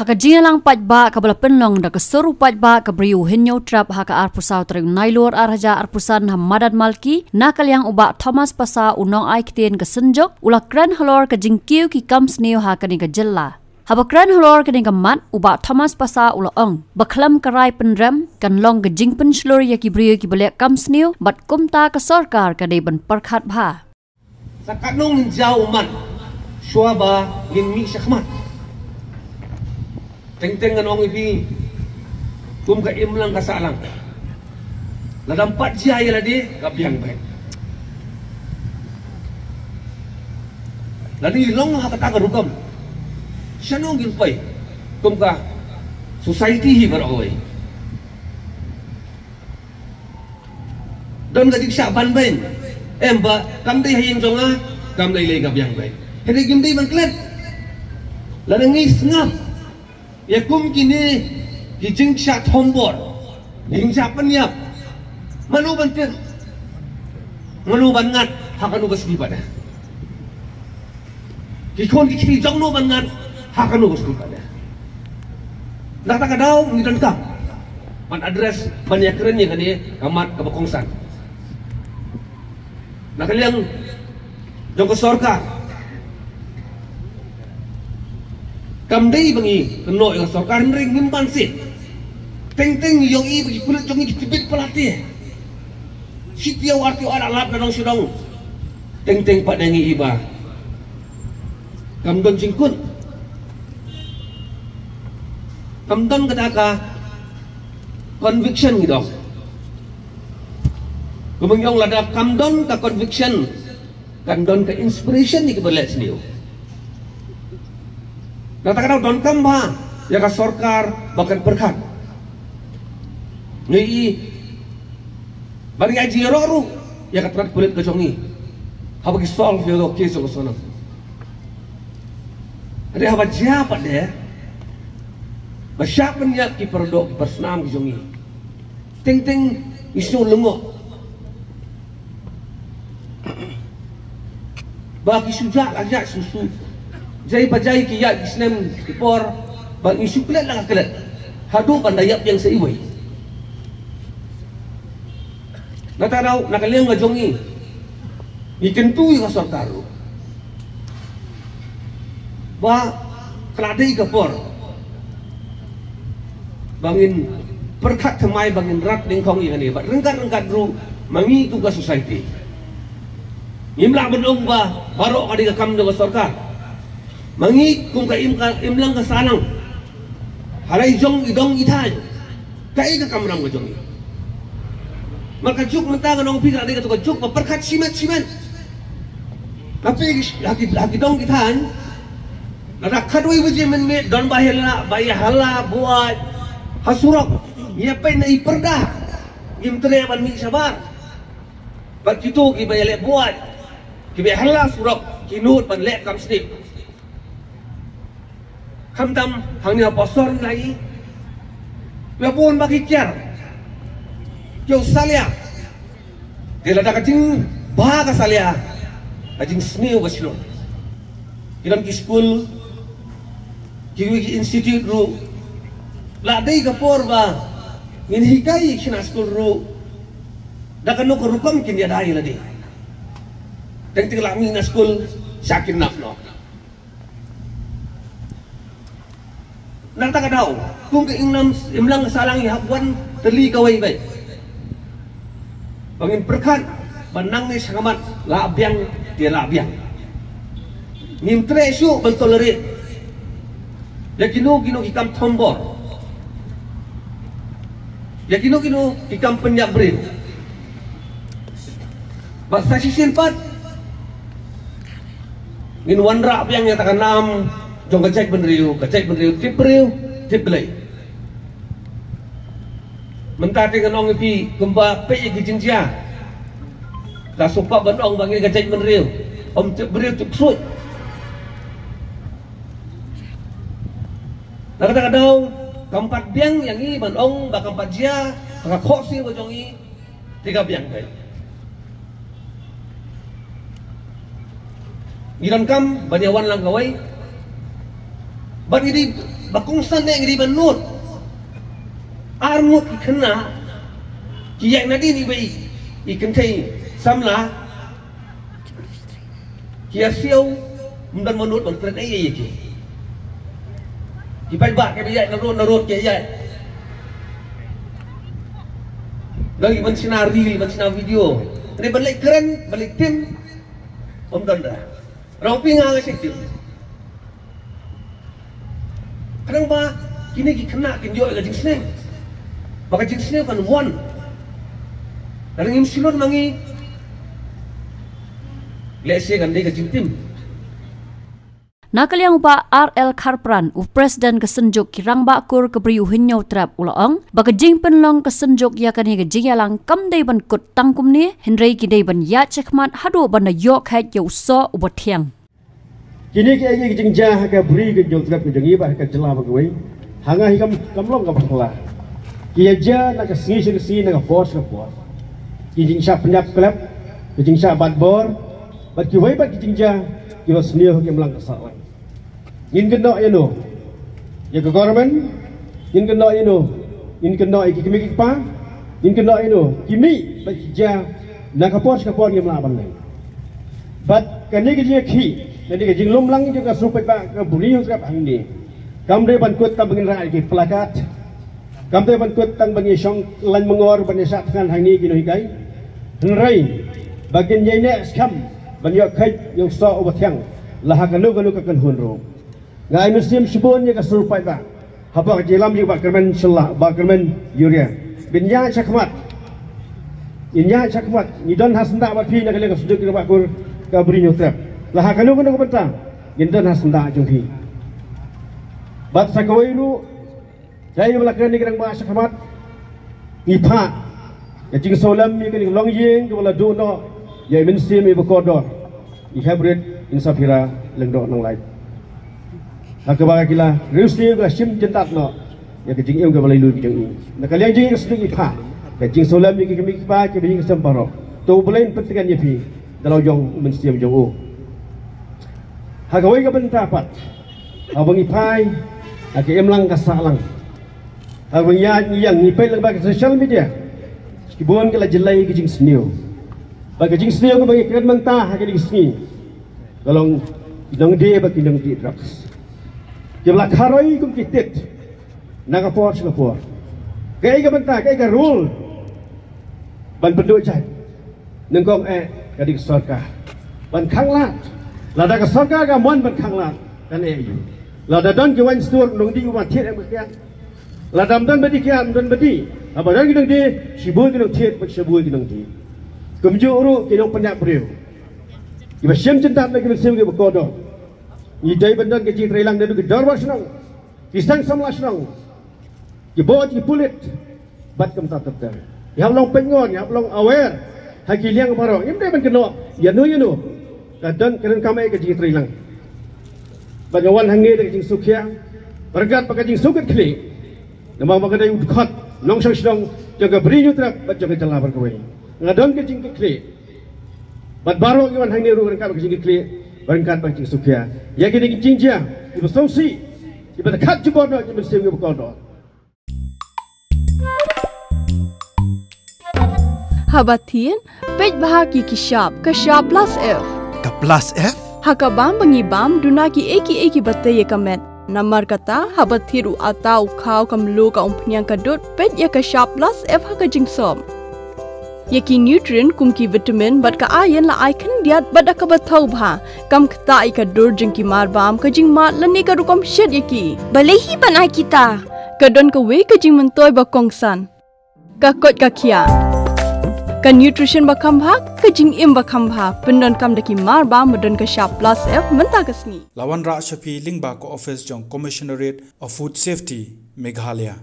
Haka jingalang pajba kabala penlong da keseru pajba kabriu hinyo trap haka arpusau tering nailur arhaja arpusan hamadan malki nakal yang ubak Thomas pasa unong aiktien kesenjok ulak kran halor ke jingkiu ki kamsniu haka ni ke jella. Haba kran halor ke ni ke mat ubak Thomas pasa ula ong baklam kerai penrem kan long ke jing penslur ya ki briu ki balek kamsniu bat kumta ke sorkar ke deban perkhat bha. Sakanong jauh man syuaba gin mi syakmat. Teng-teng nganong ipi kum ka imlang kasalang. Ladam pat jaya ladi kabiang baik. Ladi long ha kata rukam. Syanong gin pai kum ka society hi barawai. Dan gadik syaban bain. Emba kam dei hayeng jonga kam dei le kabiang baik. Hede gim dei bangklet. Ladang ngis ngap. Ya kum kini kijing syak tombor, kijing syak penyap, manu bantir, manu bangat, hakanu bersegi pada. Kikon kikiri jong nu bangat, hakanu bersegi pada. Nak tak kadau ni dan kam, man address banyak kerennya kan dia, kamat kebakongsan. Nak kalian jong ke sorka. Kamdei bangi keno yang sorkar ring ngimpan sih. Teng-teng yang i bagi kulit jongi kitibit pelatih. Sitia warti orang lap dan orang teng-teng pak dengi iba. Kamdon jingkut. Kamdon kataka conviction gitu. Kemengyong lada kamdon ka conviction. Kamdon ka inspiration ni kebelet sendiri. Katakan don kamba ya ka sorkar bahkan berkat. Ni bari aji roru ya ka trat kulit ke jongi. Habagi solve yo case ko sono. Ada haba siapa deh? Basyapan ya ki perdo ki persnam ki jongi. Ting isu lengo. Bagi sujak aja susu. Jai bajai kiat Islam kipor bang isu kelet lah kelet hadu pandayap yang seiwai natarau nakaliang ngajongi ikentu yang sorkaru ba keladai kipor bangin perkat temai bangin rat lingkong yang ini ba rengkat ru mangi tugas society imlah bedong ba barok kadi kam dengan sorkar mangi kung ka imlang ka salang halay jong idong itay kai ka kamram ka jong maka juk menta ka nong pika de ka to juk maperkat simet tapi lagi dong itan ada kadoi waje men me don bahela bayahala buat hasurok ya pe na iperda imtre ban mi sabar bak itu ki bayale buat ki bayahala surok kinut ban lek kam snip kamdam hangnya posor lagi lapun bagi kiar jauh salia dia ledak kacing bahaga salia kacing seniu basilo dalam ki school ki institute ru ladai kapor ba min hikai kina school ru dakano ko rukam kin dia dai ladi teng tinggal mi na school sakin napno Nang tak tahu, kung ke imlang salang ihabuan teli kawai baik. Bangin perkat, benang ni sangamat labiang dia labiang. Ngimtre isu bertolerit. Ya kino hikam tombor. Ya kino hikam penyabrin. Bahasa simpat. Ngin wanra abiang yang takkan nam. Jom kecek benriu, tip belai. Mentah dengan orang ipi gemba pe ki jinjia. Dah sopak benong bangi kecek benriu. Om tip beriu tip sut. Nak kadang kampat biang yang i benong ba kampat jia, ka khosi ba jongi tiga biang baik. Giran kam banyawan lang kawai. Ban ini bakung san yang di benut armut ikena kiyak nadi ni bai ikan kai samla kia siau mundan menut bangkret ai ye ki bai ba ke bai narot ke ye lagi man sinar reel man sinar video ni balik keren balik tim dan dah rapi ngang sik tim kadang ba kini ki kena kin jo ga jing sneng maka jing sneng kan one kadang im silon mangi lese kan dei ga jing tim Nakaliang upa RL Karpran Presiden kesenjuk kirang bakur kebriu hinyo trap uloong baka jing penlong kesenjuk ya kan higa jing yalang kam dei ban kut tangkum ni Henry ki dei ban ya cekmat hadu ban na yok het yo so ubothiang kini ki agi jing jah ka bri ke jong trap ke jing ba ka jela ba goi hanga hi kam long ka bakla ki ja na ka singi na ka pos ki jing sha penyap klap ki jing sha bad bor ba ki wai ba ki jing jah ki was ni ho ki mlang ka sa in kena ino ya ke government in kena ino in kena iki kimi pa in kena ino kimi baja na kapos yang melaban lai but kani ke dia ki jadi ke jing lom lang juga supaya ba ke buli yang serap ini kamre ban kut tam bangin ra ki plakat kamre ban kut tang bangi song lan mengor ban sat kan hang ni kino hikai henrai bagian yene skam ban yo kai yo so obathyang lah kalu ka kan hunro ngai musim sebon ya kesurupai ba apa jelam juga kermen insyaallah ba kermen yuria binya chakmat inya chakmat ni don hasnda ba phi na kale ka suduk ba kur ka bri nyotrap lah kalu kan ko benta gindan hasnda junghi bat sakawairu jai melakukan ni kerang ba chakmat ni pha ya jing solam ni kan long yeng ko la do no ya musim ibu kodor i hybrid insafira lengdo nang lai Akabaga kila reusni ga sim jentat no ya ke jing em ga balai lu ki jing na kalian jing seding ipha ke jing solam ni ki mi pa ke jing semparo to belain petikan ye pi dalau jong mensiam jong o hagawai ga bentapat abang ipai ke em lang ka salang abang ya yang ni pe lang ba ke social media ki bon ga la jelai ki jing snio ba ke jing snio ko ba ke mentah ha ke jing sni kalong dong de ba ki dong di drugs Jumlah karoi kum kitit, nagapor singapore. Kaya ka banta, kaya ka rule. Ban penduk cai, nengkong kadik sorka. Ban kanglat, lada ka sorka ka mon ban kanglat kan you. Lada don ki wan store nong di umat tiet berkian. Lada don bedi kian don bedi. Apa don ki dong di, sibul ki dong tiet, sibul ki dong di. Kumju uru ki dong penyak beriu. Iba sim cintat lagi bersim ki berkodok. Idai bendan ke citra hilang dari kedar senang, kisang samla senang, kibot kipulit, bat kem tak terter. Ya long pengon, ya long aware, haki liang barang. Ini dia benkeno, ya nu, kadang keren kami ke citra hilang. Bagawan hangi dari jing sukia, berkat pakai jing suket kli, nama makan dari udkot, nong senang jaga beri nyutrap, bat jaga jalan berkawin. Ngadon ke jing kli, bat baru kawan hangi ru berkat pakai jing kli. Berangkat pancing sukia. Ya kini jinjia, ibu songsi, ibu dekat jebodo, ibu sim ibu kodo. Habatin, pej bahagi kishap, kishap plus F. Ka plus F? Hakabam bangibam dunaki eki batay kamet. Namar kata habatiru atau kau kamlu ka umpunyang kadut pej ya kishap plus F hakajing som. Yaki nutrient kumki vitamin bat ka ayan la icon diat bat ka bathau bha kam khta ka dur jingki mar bam ka jing mat lani ka rukom shed yaki balehi banai kita ka don ka we ka jing mentoy ba kongsan ka kot ka khia ka nutrition ba kham bha ka jing im ba kham bha pendon kam daki mar bam modon ka sharp plus F menta ka sni Lawan Ra Shafi Lingba ko office jong Commissionerate of Food Safety Meghalaya